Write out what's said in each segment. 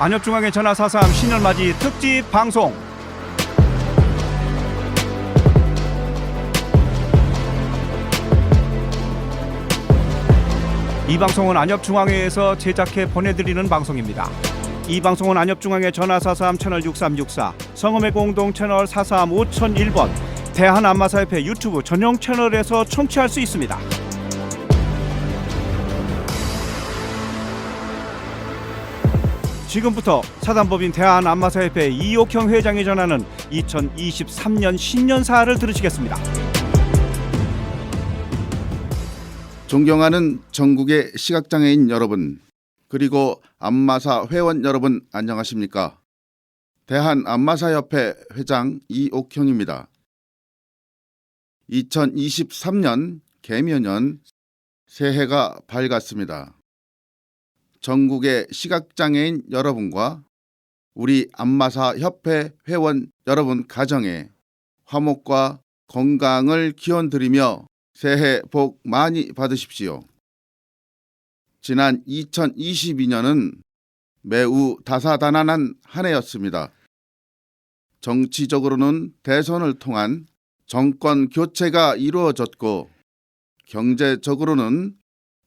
안협중앙회 전화 4.3 신년맞이 특집 방송. 이 방송은 안협중앙회에서 제작해 보내드리는 방송입니다. 이 방송은 안협중앙회 전화 4.3 채널 6364, 성음의 공동 채널 4.3 5001번, 대한안마사협회 유튜브 전용 채널에서 청취할 수 있습니다. 지금부터 사단법인 대한안마사협회 이옥형 회장이 전하는 2023년 신년사를 들으시겠습니다. 존경하는 전국의 시각장애인 여러분, 그리고 안마사 회원 여러분 안녕하십니까? 대한안마사협회 회장 이옥형입니다. 2023년 개묘년 새해가 밝았습니다. 전국의 시각장애인 여러분과 우리 안마사협회 회원 여러분 가정에 화목과 건강을 기원드리며 새해 복 많이 받으십시오. 지난 2022년은 매우 다사다난한 한 해였습니다. 정치적으로는 대선을 통한 정권 교체가 이루어졌고, 경제적으로는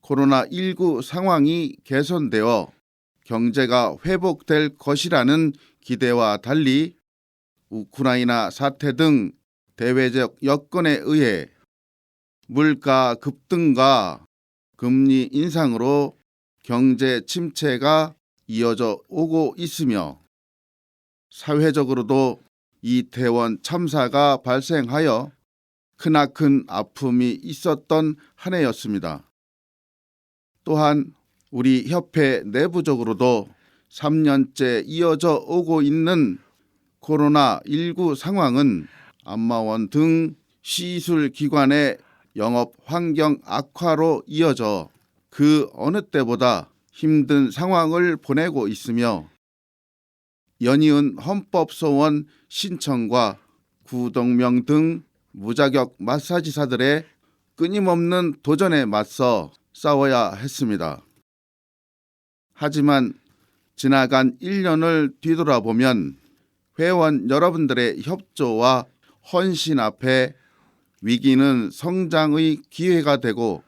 코로나19 상황이 개선되어 경제가 회복될 것이라는 기대와 달리 우크라이나 사태 등 대외적 여건에 의해 물가 급등과 금리 인상으로 경제 침체가 이어져 오고 있으며, 사회적으로도 이태원 참사가 발생하여 크나큰 아픔이 있었던 한 해였습니다. 또한 우리 협회 내부적으로도 3년째 이어져 오고 있는 코로나19 상황은 안마원 등 시술기관의 영업 환경 악화로 이어져 그 어느 때보다 힘든 상황을 보내고 있으며, 연이은 헌법소원 신청과 구동명 등 무자격 마사지사들의 끊임없는 도전에 맞서 싸워야 했습니다. 하지만 지나간 1년을 뒤돌아보면 회원 여러분들의 협조와 헌신 앞에 위기는 성장의 기회가 되고,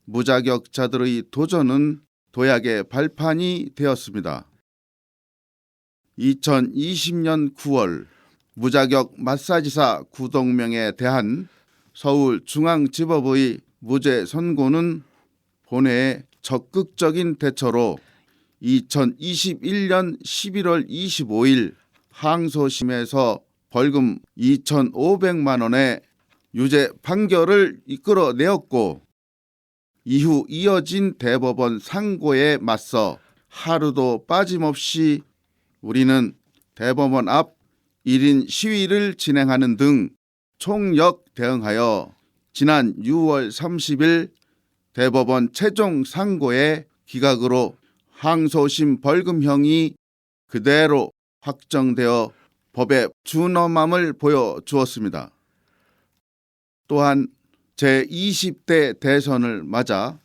무자격자들의 도전은 도약의 발판이 되었습니다. 2020년 9월 무자격 마사지사 구동명에 대한 서울중앙지법의 무죄 선고는 본회의 적극적인 대처로 2021년 11월 25일 항소심에서 벌금 2,500만 원의 유죄 판결을 이끌어내었고, 이후 이어진 대법원 상고에 맞서 하루도 빠짐없이 우리는 대법원 앞 1인 시위를 진행하는 등 총력 대응하여 지난 6월 30일 대법원 최종 상고의 기각으로 항소심 벌금형이 그대로 확정되어 법의 준엄함을 보여주었습니다. 또한 제20대 대선을 맞아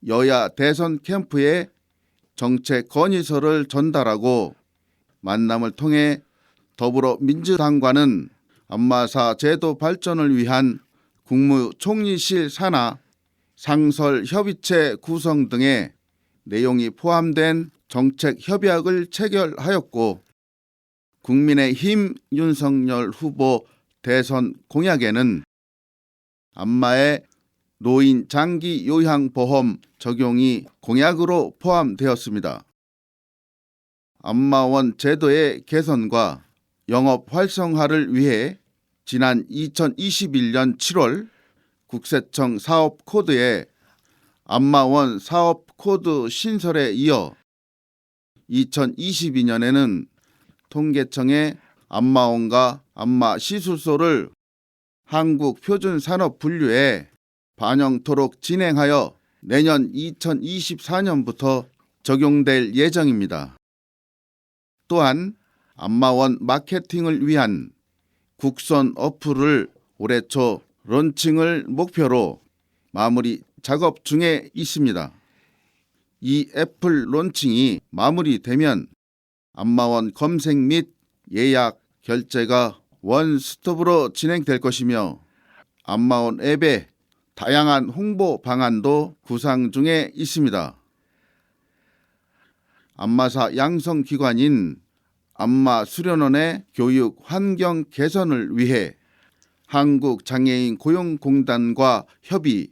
여야 대선 캠프에 정책 건의서를 전달하고, 만남을 통해 더불어민주당과는 안마사 제도 발전을 위한 국무총리실 산하 상설협의체 구성 등의 내용이 포함된 정책 협약을 체결하였고, 국민의힘 윤석열 후보 대선 공약에는 안마의 노인 장기 요양보험 적용이 공약으로 포함되었습니다. 안마원 제도의 개선과 영업 활성화를 위해 지난 2021년 7월 국세청 사업 코드에 안마원 사업 코드 신설에 이어 2022년에는 통계청에 안마원과 안마시술소를 한국표준산업분류에 반영토록 진행하여 내년 2024년부터 적용될 예정입니다. 또한 안마원 마케팅을 위한 국선 어플을 올해 초 론칭을 목표로 마무리 작업 중에 있습니다. 이 애플 론칭이 마무리되면 안마원 검색 및 예약 결제가 원스톱으로 진행될 것이며 안마원 앱에 다양한 홍보 방안도 구상 중에 있습니다. 안마사 양성기관인 안마수련원의 교육 환경 개선을 위해 한국장애인 고용공단과 협의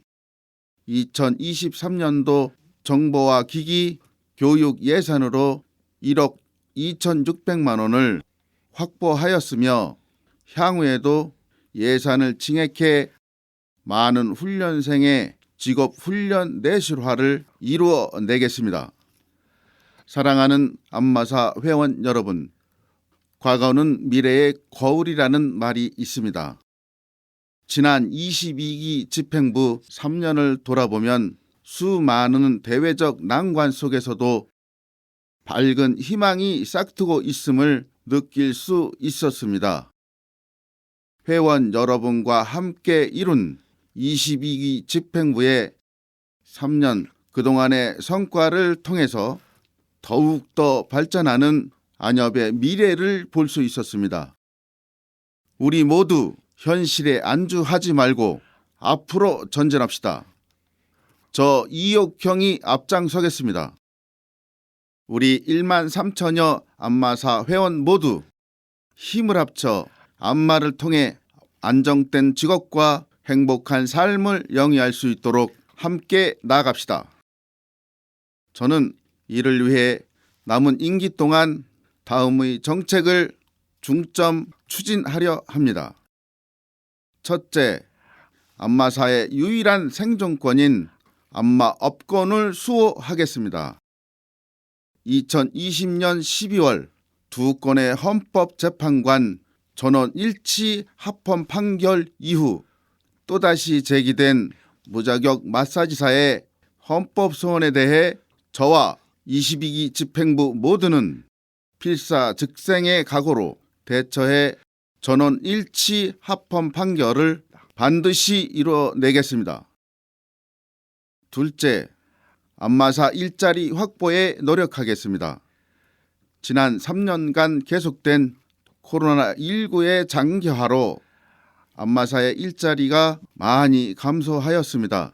2023년도 정보와 기기 교육 예산으로 1억 2,600만 원을 확보하였으며 향후에도 예산을 증액해 많은 훈련생의 직업훈련 내실화를 이루어내겠습니다. 사랑하는 안마사 회원 여러분, 과거는 미래의 거울이라는 말이 있습니다. 지난 22기 집행부 3년을 돌아보면 수많은 대외적 난관 속에서도 밝은 희망이 싹트고 있음을 느낄 수 있었습니다. 회원 여러분과 함께 이룬 22기 집행부의 3년 그동안의 성과를 통해서 더욱더 발전하는 안협의 미래를 볼 수 있었습니다. 우리 모두 현실에 안주하지 말고 앞으로 전진합시다. 저 이옥형이 앞장서겠습니다. 우리 1만 3천여 안마사 회원 모두 힘을 합쳐 안마를 통해 안정된 직업과 행복한 삶을 영위할 수 있도록 함께 나아갑시다. 저는 이를 위해 남은 임기 동안 다음의 정책을 중점 추진하려 합니다. 첫째, 안마사의 유일한 생존권인 안마업권을 수호하겠습니다. 2020년 12월 두 건의 헌법재판관 전원 일치 합헌 판결 이후 또다시 제기된 무자격 마사지사의 헌법소원에 대해 저와 22기 집행부 모두는 필사즉생의 각오로 대처해 전원 일치 합헌 판결을 반드시 이뤄내겠습니다. 둘째, 안마사 일자리 확보에 노력하겠습니다. 지난 3년간 계속된 코로나19의 장기화로 안마사의 일자리가 많이 감소하였습니다.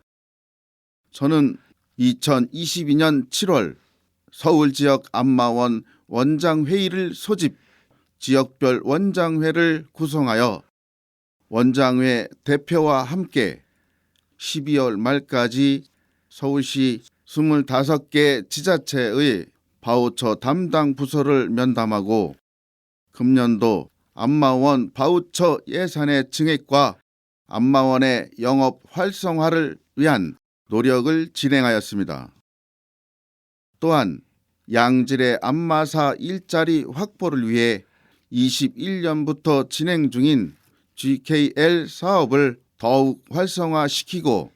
저는 2022년 7월 서울지역 안마원 원장회의를 소집, 지역별 원장회를 구성하여 원장회 대표와 함께 12월 말까지 서울시 25개 지자체의 바우처 담당 부서를 면담하고 금년도 안마원 바우처 예산의 증액과 안마원의 영업 활성화를 위한 노력을 진행하였습니다. 또한 양질의 안마사 일자리 확보를 위해 21년부터 진행 중인 GKL 사업을 더욱 활성화시키고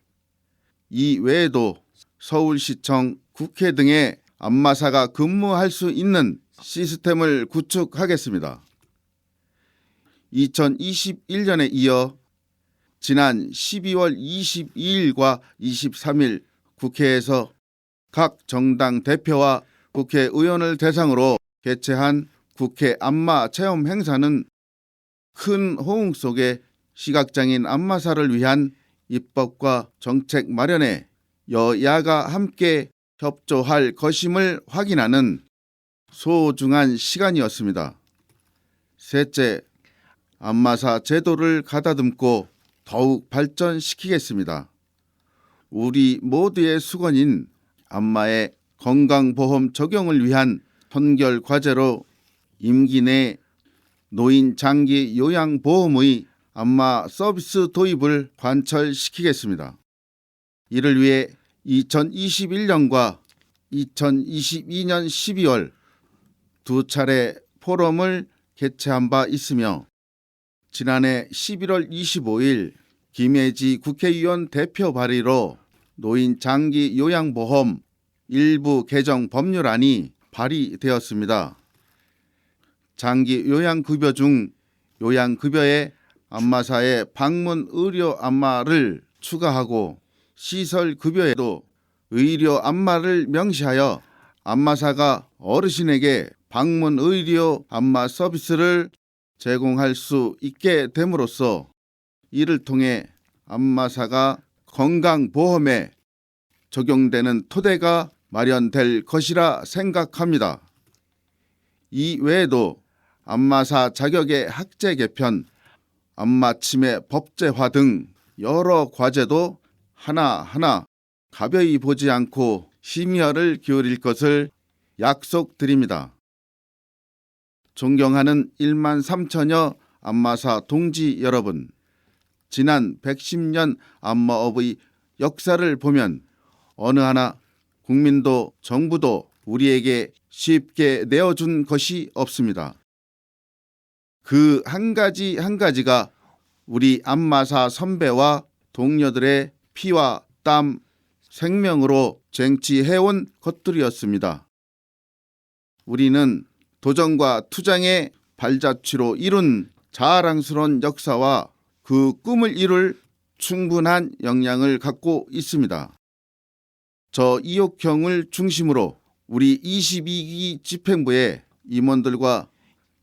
이 외에도 서울시청, 국회 등의 안마사가 근무할 수 있는 시스템을 구축하겠습니다. 2021년에 이어 지난 12월 22일과 23일 국회에서 각 정당 대표와 국회의원을 대상으로 개최한 국회 안마 체험 행사는 큰 호응 속에 시각장애인 안마사를 위한 입법과 정책 마련에 여야가 함께 협조할 것임을 확인하는 소중한 시간이었습니다. 셋째, 안마사 제도를 가다듬고 더욱 발전시키겠습니다. 우리 모두의 수건인 안마의 건강보험 적용을 위한 선결 과제로 임기 내 노인 장기 요양보험의 안마 서비스 도입을 관철시키겠습니다. 이를 위해 2021년과 2022년 12월 두 차례 포럼을 개최한 바 있으며 지난해 11월 25일 김혜지 국회의원 대표 발의로 노인 장기 요양보험 일부 개정 법률안이 발의되었습니다. 장기 요양급여 중 요양급여에 안마사의 방문 의료 안마를 추가하고 시설급여에도 의료 안마를 명시하여 안마사가 어르신에게 방문 의료 안마 서비스를 제공할 수 있게 됨으로써 이를 통해 안마사가 건강보험에 적용되는 토대가 마련될 것이라 생각합니다. 이 외에도 안마사 자격의 학제 개편, 안마침해 법제화 등 여러 과제도 하나하나 가벼이 보지 않고 심혈을 기울일 것을 약속드립니다. 존경하는 1만 3천여 안마사 동지 여러분, 지난 110년 안마업의 역사를 보면 어느 하나 국민도 정부도 우리에게 쉽게 내어준 것이 없습니다. 그 한 가지 한 가지가 우리 안마사 선배와 동료들의 피와 땀, 생명으로 쟁취해온 것들이었습니다. 우리는 도전과 투쟁의 발자취로 이룬 자랑스러운 역사와 그 꿈을 이룰 충분한 역량을 갖고 있습니다. 저 이옥형을 중심으로 우리 22기 집행부의 임원들과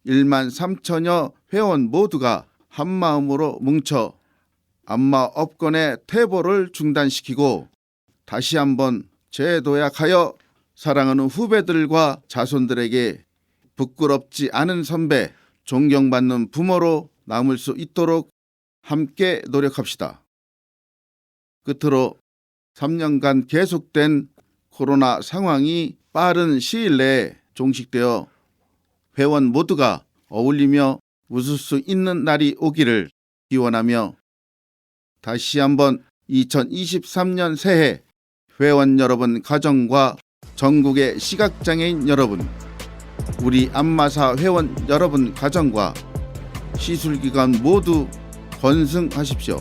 1만 3천여 회원 모두가 한마음으로 뭉쳐 안마업권의 퇴보를 중단시키고 다시 한번 재도약하여 사랑하는 후배들과 자손들에게 부끄럽지 않은 선배, 존경받는 부모로 남을 수 있도록 함께 노력합시다. 끝으로 3년간 계속된 코로나 상황이 빠른 시일 내에 종식되어 회원 모두가 어울리며 웃을 수 있는 날이 오기를 기원하며 다시 한번 2023년 새해 회원 여러분 가정과 전국의 시각장애인 여러분, 우리 안마사 회원 여러분 가정과 시술기관 모두 건승하십시오.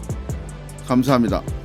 감사합니다.